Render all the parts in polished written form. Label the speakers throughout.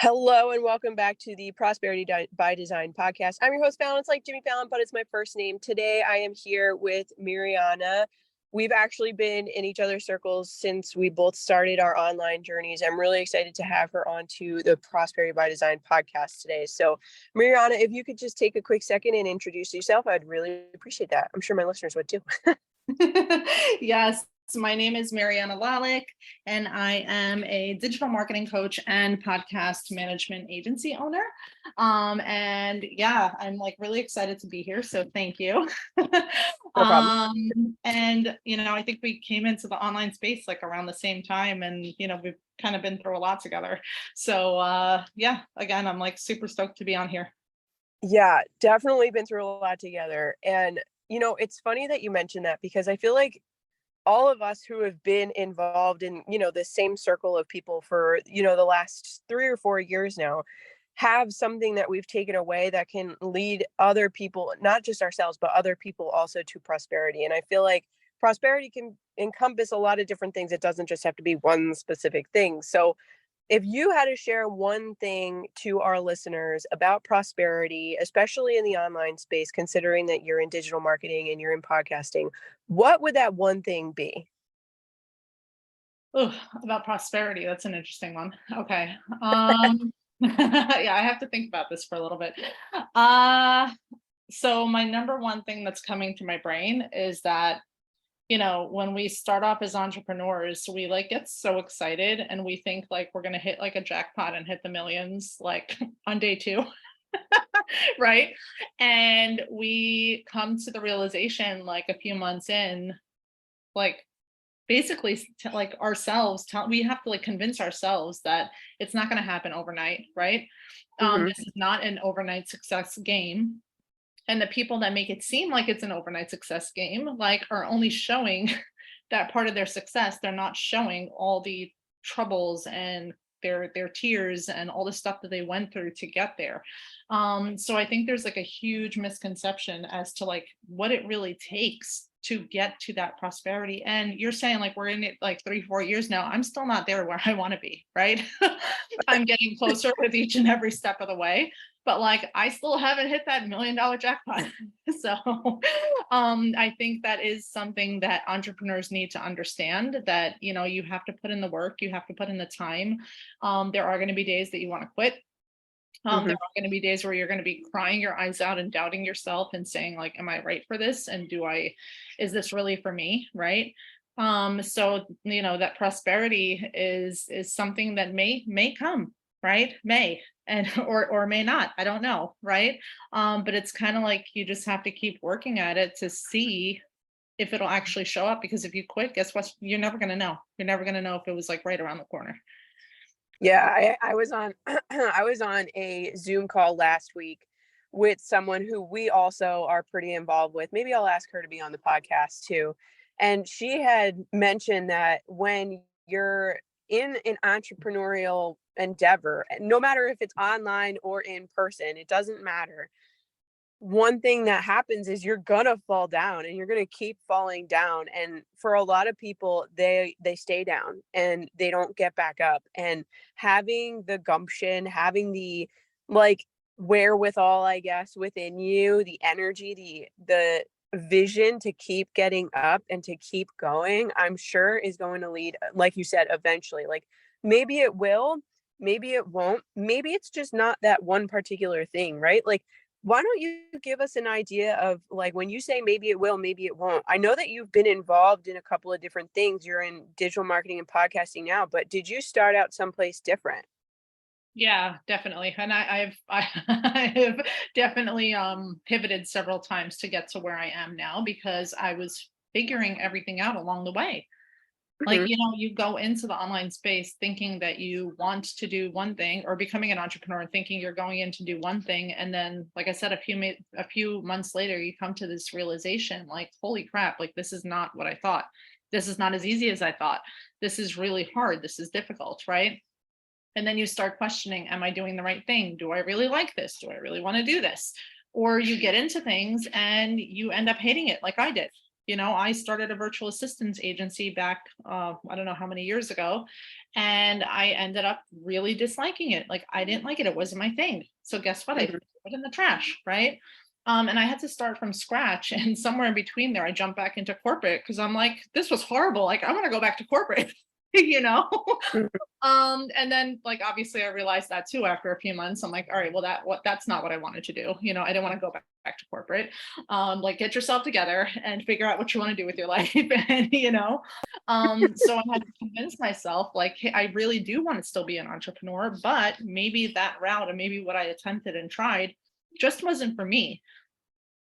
Speaker 1: Hello and welcome back to the Prosperity by Design podcast. I'm your host, Fallon. It's like Jimmy Fallon, but it's my first name. Today, I am here with Mirjana. We've actually been in each other's circles since we both started our online journeys. I'm really excited to have her onto the Prosperity by Design podcast today. So, Mirjana, if you could just take a quick second and introduce yourself, I'd really appreciate that. I'm sure my listeners would too.
Speaker 2: Yes, my name is Mirjana Lalic, and I am a digital marketing coach and podcast management agency owner. And yeah, I'm like really excited to be here. So thank you.
Speaker 1: No problem.
Speaker 2: I think we came into the online space like around the same time, and we've kind of been through a lot together. So yeah, again, I'm like super stoked to be on here.
Speaker 1: Yeah, definitely been through a lot together. And, it's funny that you mentioned that because I feel like all of us who have been involved in, the same circle of people for, the last 3 or 4 years now have something that we've taken away that can lead other people, not just ourselves, but other people also to prosperity. And I feel like prosperity can encompass a lot of different things. It doesn't just have to be one specific thing. So if you had to share one thing to our listeners about prosperity, especially in the online space, considering that you're in digital marketing and you're in podcasting, what would that one thing be?
Speaker 2: Oh, about prosperity. That's an interesting one. Okay. Yeah, I have to think about this for a little bit. Uh, so my number one thing that's coming to my brain is that, when we start off as entrepreneurs, we like get so excited and we think like we're going to hit like a jackpot and hit the millions like on day two. Right. And we come to the realization like a few months in, like basically like ourselves we have to like convince ourselves that it's not going to happen overnight, right?
Speaker 1: Hmm.
Speaker 2: This is not an overnight success game, and the people that make it seem like it's an overnight success game like are only showing that part of their success. They're not showing all the troubles and their tears and all the stuff that they went through to get there. So I think there's like a huge misconception as to like what it really takes to get to that prosperity. And you're saying like we're in it like 3 4 years now. I'm still not there where I want to be, right? I'm getting closer with each and every step of the way, but like I still haven't hit that $1 million jackpot. So I think that is something that entrepreneurs need to understand, that you have to put in the work, you have to put in the time. There are going to be days that you want to quit. There
Speaker 1: Hmm.
Speaker 2: are going to be days where you're going to be crying your eyes out and doubting yourself and saying like, am I right for this? And is this really for me? Right. So that prosperity is something that may come, right? May, and or may not. I don't know. Right. But it's kind of like you just have to keep working at it to see if it'll actually show up. Because if you quit, guess what? You're never going to know. You're never going to know if it was like right around the corner.
Speaker 1: Yeah, I was on I was on a Zoom call last week with someone who we also are pretty involved with. Maybe I'll ask her to be on the podcast too. And she had mentioned that when you're in an entrepreneurial endeavor, no matter if it's online or in person, it doesn't matter. One thing that happens is you're gonna fall down and you're gonna keep falling down, and for a lot of people they stay down and they don't get back up, and having the gumption, having the like wherewithal, I guess, within you, the energy, the vision to keep getting up and to keep going, I'm sure is going to lead, like you said, eventually. Like maybe it will, maybe it won't, maybe it's just not that one particular thing, right? Like why don't you give us an idea of, like, when you say maybe it will, maybe it won't? I know that you've been involved in a couple of different things. You're in digital marketing and podcasting now, but did you start out someplace different?
Speaker 2: Yeah, definitely. And I have definitely pivoted several times to get to where I am now because I was figuring everything out along the way. Like,
Speaker 1: Mhm.
Speaker 2: you go into the online space thinking that you want to do one thing, or becoming an entrepreneur and thinking you're going in to do one thing, and then like I said, a few months later you come to this realization like, holy crap, like this is not what I thought. This is not as easy as I thought. This is really hard. This is difficult, right? And then you start questioning, am I doing the right thing? Do I really like this? Do I really want to do this? Or you get into things and you end up hating it like I did. I started a virtual assistance agency back, I don't know how many years ago, and I ended up really disliking it. Like, I didn't like it. It wasn't my thing. So guess what? I threw
Speaker 1: Mhm.
Speaker 2: it in the trash, right? And I had to start from scratch. And somewhere in between there, I jumped back into corporate because I'm like, this was horrible. Like, I want to go back to corporate, you know?
Speaker 1: Mhm.
Speaker 2: And then like obviously I realized that too after a few months. I'm like, all right, well that's not what I wanted to do. I didn't want to go back to corporate. Like, get yourself together and figure out what you want to do with your life. And so I had to convince myself like, hey, I really do want to still be an entrepreneur, but maybe that route and maybe what I attempted and tried just wasn't for me.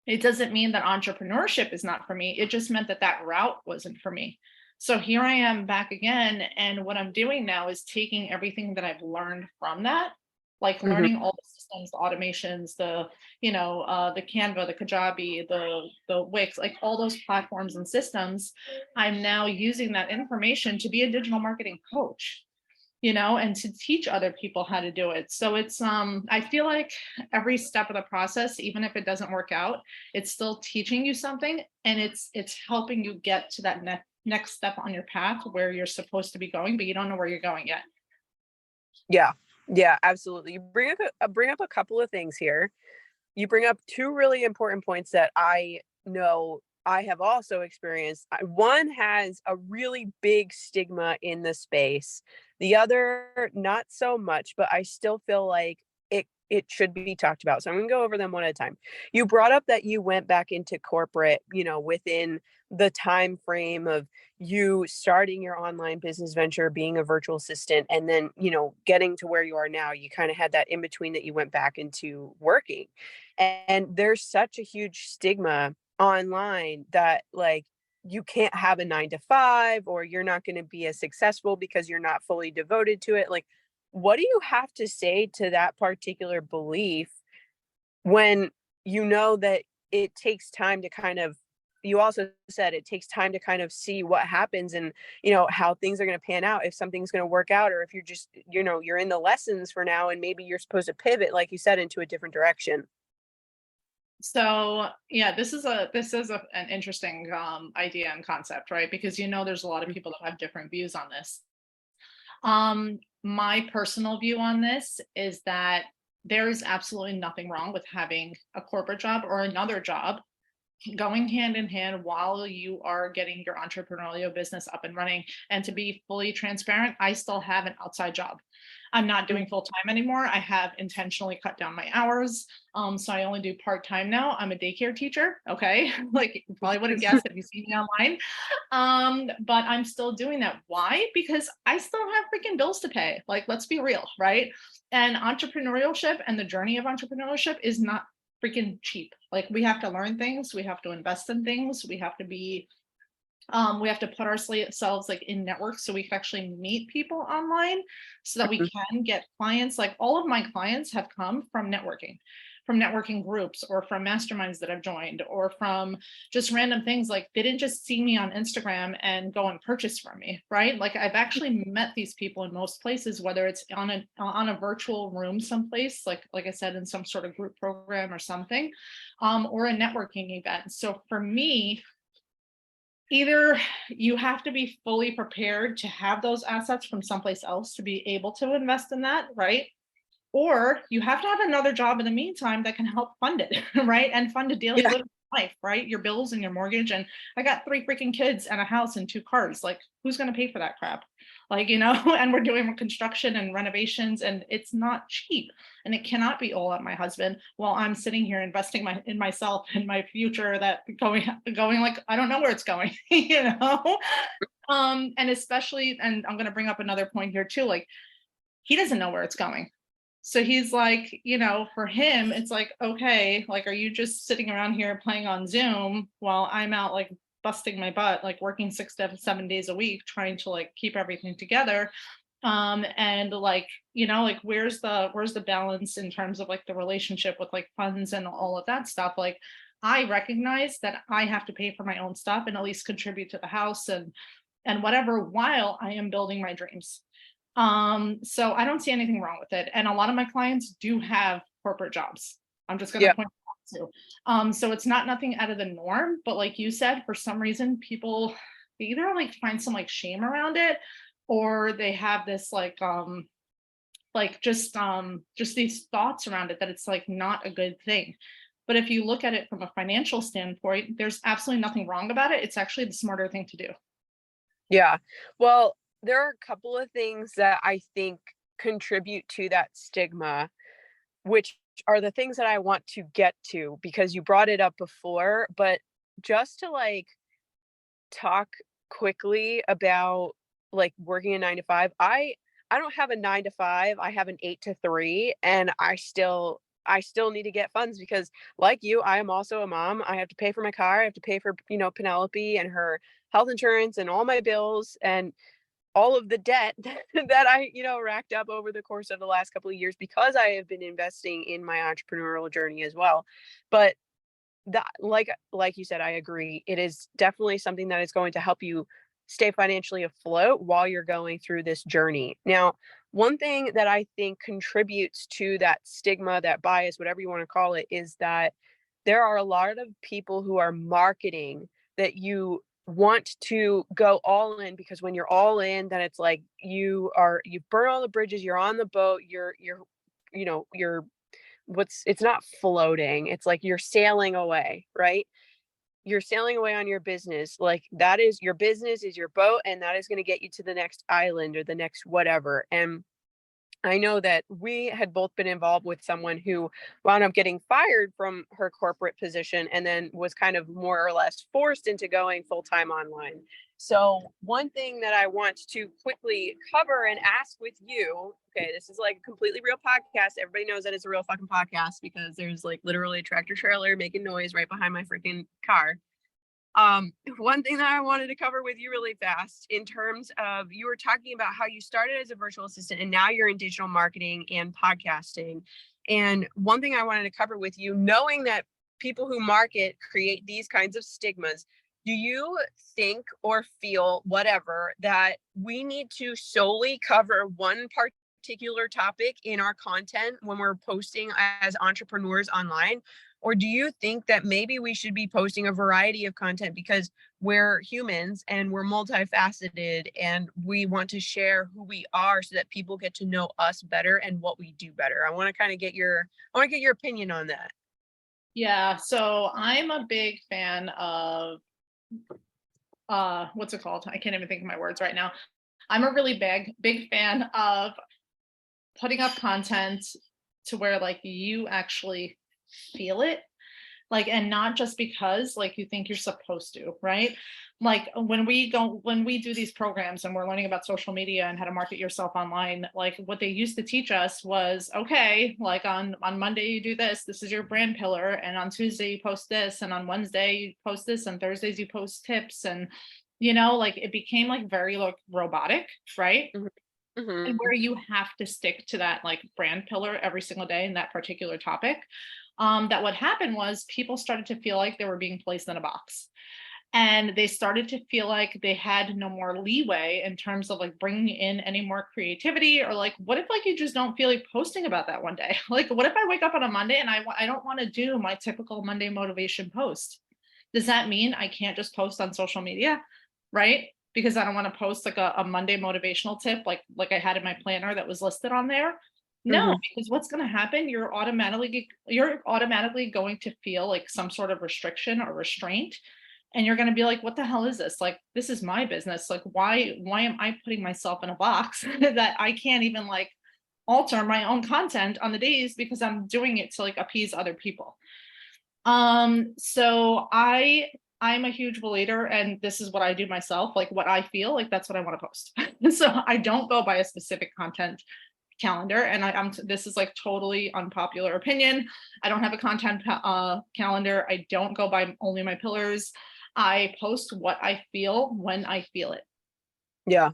Speaker 2: It doesn't mean that entrepreneurship is not for me. It just meant that that route wasn't for me. So here I am back again. And what I'm doing now is taking everything that I've learned from that, like
Speaker 1: Mhm.
Speaker 2: learning all the systems, the automations, the Canva, the Kajabi, the Wix, like all those platforms and systems. I'm now using that information to be a digital marketing coach, and to teach other people how to do it. So it's I feel like every step of the process, even if it doesn't work out, it's still teaching you something, and it's helping you get to that next step on your path where you're supposed to be going, but you don't know where you're going yet.
Speaker 1: Yeah. Yeah, absolutely. You bring up a couple of things here. You bring up two really important points that I know I have also experienced. One has a really big stigma in the space. The other, not so much, but I still feel like it should be talked about. So I'm gonna go over them one at a time. You brought up that you went back into corporate, within the time frame of you starting your online business venture, being a virtual assistant, and then, getting to where you are now. You kind of had that in between that you went back into working. And there's such a huge stigma online that, like, you can't have a 9 to 5, or you're not going to be as successful because you're not fully devoted to it. Like, what do you have to say to that particular belief when you know that it takes time to kind of, you also said it takes time to kind of see what happens, and how things are going to pan out, if something's going to work out, or if you're just, you're in the lessons for now and maybe you're supposed to pivot, like you said, into a different direction.
Speaker 2: So yeah, an interesting idea and concept, right? Because there's a lot of people that have different views on this. My personal view on this is that there is absolutely nothing wrong with having a corporate job or another job going hand in hand while you are getting your entrepreneurial business up and running. And to be fully transparent, I still have an outside job. I'm not doing full time anymore. I have intentionally cut down my hours. So I only do part time now. I'm a daycare teacher. Okay. Like, you probably wouldn't guess if you see me online. But I'm still doing that. Why? Because I still have freaking bills to pay. Like, let's be real, right? And entrepreneurship and the journey of entrepreneurship is not freaking cheap. Like, we have to learn things, we have to invest in things, we have to put ourselves like in networks so we can actually meet people online so that we can get clients. Like, all of my clients have come from networking groups, or from masterminds that I've joined, or from just random things. Like, they didn't just see me on Instagram and go and purchase from me, right? Like, I've actually met these people in most places, whether it's on a virtual room someplace, like I said, in some sort of group program or something, or a networking event. So for me, either you have to be fully prepared to have those assets from someplace else to be able to invest in that, right? Or you have to have another job in the meantime that can help fund it, right? And fund a daily
Speaker 1: Yeah.
Speaker 2: living life, right? Your bills and your mortgage. And I got 3 freaking kids and a house and 2 cars. Like, who's going to pay for that crap? Like, and we're doing construction and renovations, and it's not cheap. And it cannot be all on my husband while I'm sitting here investing in myself and my future, that going like, I don't know where it's going, and especially, and I'm going to bring up another point here too, like, he doesn't know where it's going. So he's like, for him, it's like, okay, like, are you just sitting around here playing on Zoom while I'm out, like, busting my butt, like working 6 to 7 days a week, trying to like keep everything together? And like, like, where's the balance in terms of like the relationship with like funds and all of that stuff? Like, I recognize that I have to pay for my own stuff and at least contribute to the house and whatever, while I am building my dreams. So I don't see anything wrong with it. And a lot of my clients do have corporate jobs. I'm just going to
Speaker 1: Yeah.
Speaker 2: point. So, so it's not nothing out of the norm, but like you said, for some reason, people they either like find some like shame around it, or they have this just these thoughts around it that it's like not a good thing. But if you look at it from a financial standpoint, there's absolutely nothing wrong about it. It's actually the smarter thing to do.
Speaker 1: Yeah. Well, there are a couple of things that I think contribute to that stigma, which are the things that I want to get to because you brought it up before, but just to like talk quickly about like working a 9 to 5. I don't have a 9 to 5. I have an 8 to 3 and I still need to get funds because like you, I am also a mom. I have to pay for my car. I have to pay for, Penelope and her health insurance and all my bills and all of the debt that I, racked up over the course of the last couple of years because I have been investing in my entrepreneurial journey as well. But that like you said, I agree. It is definitely something that is going to help you stay financially afloat while you're going through this journey. Now, one thing that I think contributes to that stigma, that bias, whatever you want to call it, is that there are a lot of people who are marketing that you want to go all in because when you're all in, then it's like you burn all the bridges, you're on the boat, you're it's not floating. It's like you're sailing away, right? You're sailing away on your business. Like that is your business is your boat and that is going to get you to the next island or the next whatever. And I know that we had both been involved with someone who wound up getting fired from her corporate position and then was kind of more or less forced into going full time online. So, one thing that I want to quickly cover and ask with you, okay, this is like a completely real podcast. Everybody knows that it's a real fucking podcast because there's like literally a tractor trailer making noise right behind my freaking car. One thing that I wanted to cover with you really fast in terms of you were talking about how you started as a virtual assistant and now you're in digital marketing and podcasting. And one thing I wanted to cover with you, knowing that people who market create these kinds of stigmas, do you think or feel whatever that we need to solely cover one particular topic in our content when we're posting as entrepreneurs online? Or do you think that maybe we should be posting a variety of content because we're humans and we're multifaceted and we want to share who we are so that people get to know us better and what we do better? I want to get your opinion on that.
Speaker 2: Yeah, so I'm a big fan of what's it called? I can't even think of my words right now. I'm a really big fan of putting up content to where like you actually feel it, like, and not just because like you think you're supposed to, right? Like when we do these programs and we're learning about social media and how to market yourself online, like what they used to teach us was, okay, like on Monday you do this is your brand pillar, and on Tuesday you post this, and on Wednesday you post this, and Thursdays you post tips, and like it became like very like robotic, right? And
Speaker 1: Mm-hmm.
Speaker 2: where you have to stick to that like brand pillar every single day in that particular topic. That what happened was people started to feel like they were being placed in a box, and they started to feel like they had no more leeway in terms of like bringing in any more creativity, or like what if like you just don't feel like posting about that one day? Like what if I wake up on a Monday and I don't want to do my typical Monday motivation post? Does that mean I can't just post on social media, right? Because I don't want to post like a Monday motivational tip like I had in my planner that was listed on there. No,
Speaker 1: Mm-hmm.
Speaker 2: because what's going to happen, you're automatically going to feel like some sort of restriction or restraint, and you're going to be like, what the hell is this? Like, this is my business. Like, why am I putting myself in a box that I can't even like alter my own content on the days because I'm doing it to like appease other people? So I'm a huge believer, and this is what I do myself. Like what I feel like, that's what I want to post. So I don't go by a specific content calendar, and this is like totally unpopular opinion. I don't have a content calendar. I don't go by only my pillars. I post what I feel when I feel it.
Speaker 1: Yeah.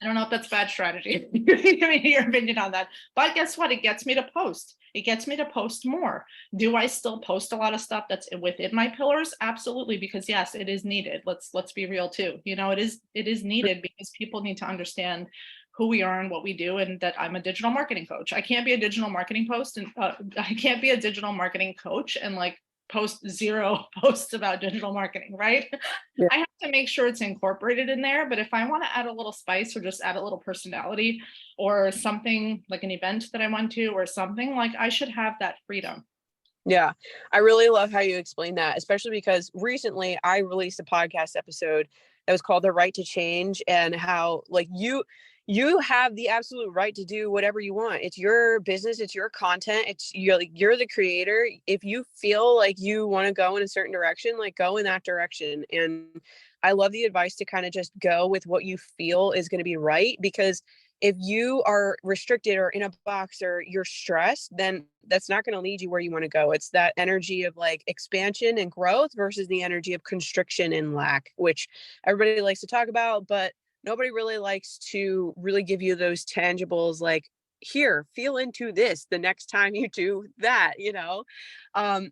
Speaker 2: I don't know if that's bad strategy. Give me your opinion on that. But guess what? It gets me to post. It gets me to post more. Do I still post a lot of stuff that's within my pillars? Absolutely, because yes, it is needed. Let's be real too. It is needed because people need to understand who we are and what we do, and that I'm a digital marketing coach. I can't be a digital marketing coach and like post 0 posts about digital marketing, right?
Speaker 1: Yeah.
Speaker 2: I have to make sure it's incorporated in there. But if I want to add a little spice or just add a little personality or something like an event that I want to, or something, like I should have that freedom.
Speaker 1: Yeah, I really love how you explain that, especially because recently I released a podcast episode that was called The Right to Change, and how like you have the absolute right to do whatever you want. It's your business, it's your content, you're the creator. If you feel like you want to go in a certain direction, like go in that direction. And I love the advice to kind of just go with what you feel is going to be right, because if you are restricted or in a box or you're stressed, then that's not going to lead you where you want to go. It's that energy of like expansion and growth versus the energy of constriction and lack, which everybody likes to talk about, but nobody really likes to really give you those tangibles like, here, feel into this the next time you do that, you know?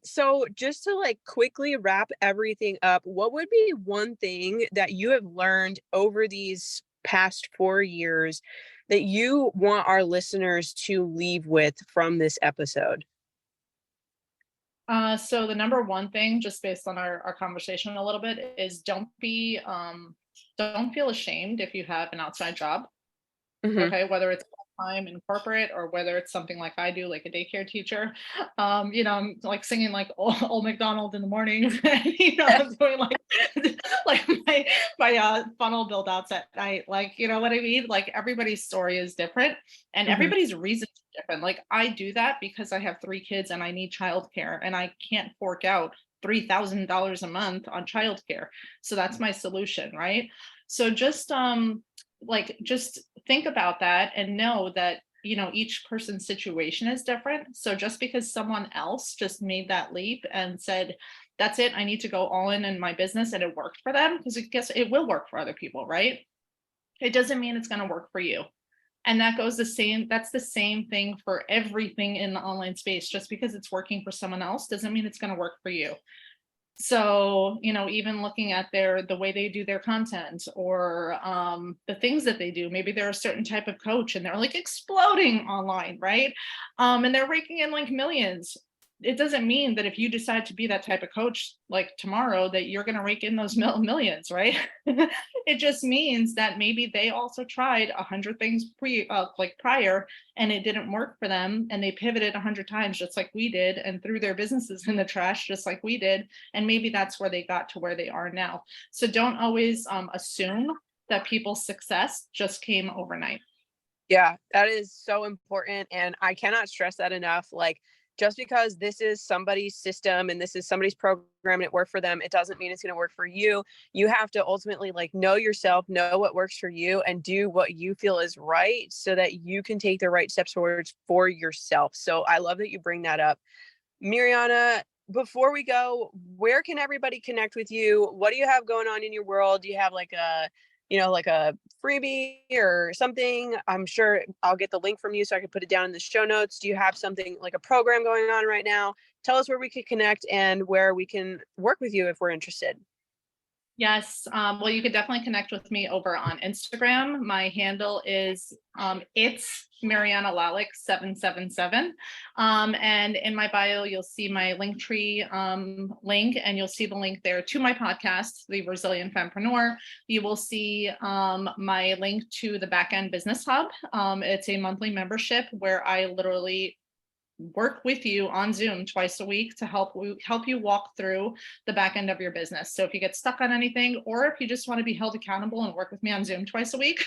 Speaker 1: So just to like quickly wrap everything up, what would be one thing that you have learned over these past 4 years that you want our listeners to leave with from this episode?
Speaker 2: So the number one thing, just based on our conversation a little bit, is don't feel ashamed if you have an outside job.
Speaker 1: Hmm.
Speaker 2: Okay, whether it's full-time in corporate or whether it's something like I do, like a daycare teacher. I'm like singing like old McDonald in the morning. I'm doing like like my funnel build outs at night. Like, you know what I mean? Like everybody's story is different and
Speaker 1: Hmm.
Speaker 2: everybody's reason is different. Like I do that because I have 3 kids and I need childcare and I can't fork out $3,000 a month on childcare. So that's my solution, right? So just think about that and know that each person's situation is different. So just because someone else just made that leap and said that's it, I need to go all in my business, and it worked for them, because I guess it will work for other people, right? It doesn't mean it's going to work for you. And that's the same thing for everything in the online space. Just because it's working for someone else doesn't mean it's going to work for you. So even looking at the way they do their content, or the things that they do, maybe they're a certain type of coach and they're like exploding online, right? And they're raking in like millions. It doesn't mean that if you decide to be that type of coach like tomorrow that you're going to rake in those millions, right? It just means that maybe they also tried 100 things prior, and it didn't work for them, and they pivoted 100 times just like we did, and threw their businesses in the trash just like we did, and maybe that's where they got to where they are now. So don't always assume that people's success just came overnight.
Speaker 1: Yeah, that is so important. And I cannot stress that enough. Like, just because this is somebody's system and this is somebody's program and it worked for them, it doesn't mean it's going to work for you. You have to ultimately like know yourself, know what works for you, and do what you feel is right so that you can take the right steps forward for yourself. So I love that you bring that up. Mirjana, before we go, where can everybody connect with you? What do you have going on in your world? Do you have like like a freebie or something? I'm sure I'll get the link from you so I can put it down in the show notes. Do you have something like a program going on right now? Tell us where we can connect and where we can work with you if we're interested.
Speaker 2: Yes. Well, you could definitely connect with me over on Instagram. My handle is it's Mirjana Lalic 777. And in my bio, you'll see my Linktree link, and you'll see the link there to my podcast, The Resilient Fempreneur. You will see my link to the Backend Business Hub. It's a monthly membership where I literally work with you on Zoom twice a week to help you walk through the back end of your business. So if you get stuck on anything, or if you just want to be held accountable and work with me on Zoom twice a week,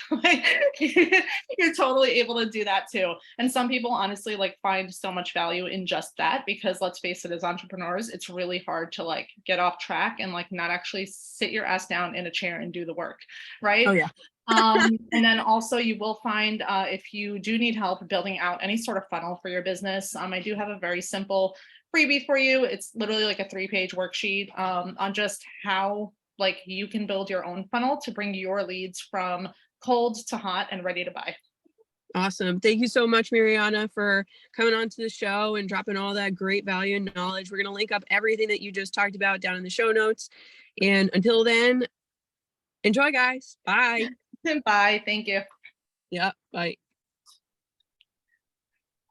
Speaker 2: you're totally able to do that too. And some people honestly like find so much value in just that, because let's face it, as entrepreneurs, it's really hard to like get off track and like not actually sit your ass down in a chair and do the work, right?
Speaker 1: Oh yeah.
Speaker 2: And then also you will find if you do need help building out any sort of funnel for your business, I do have a very simple freebie for you. It's literally like a 3-page worksheet on just how like you can build your own funnel to bring your leads from cold to hot and ready to buy.
Speaker 1: Awesome. Thank you so much, Mirjana, for coming on to the show and dropping all that great value and knowledge. We're going to link up everything that you just talked about down in the show notes. And until then, enjoy, guys. Bye.
Speaker 2: Bye. Thank you.
Speaker 1: Yeah. Bye.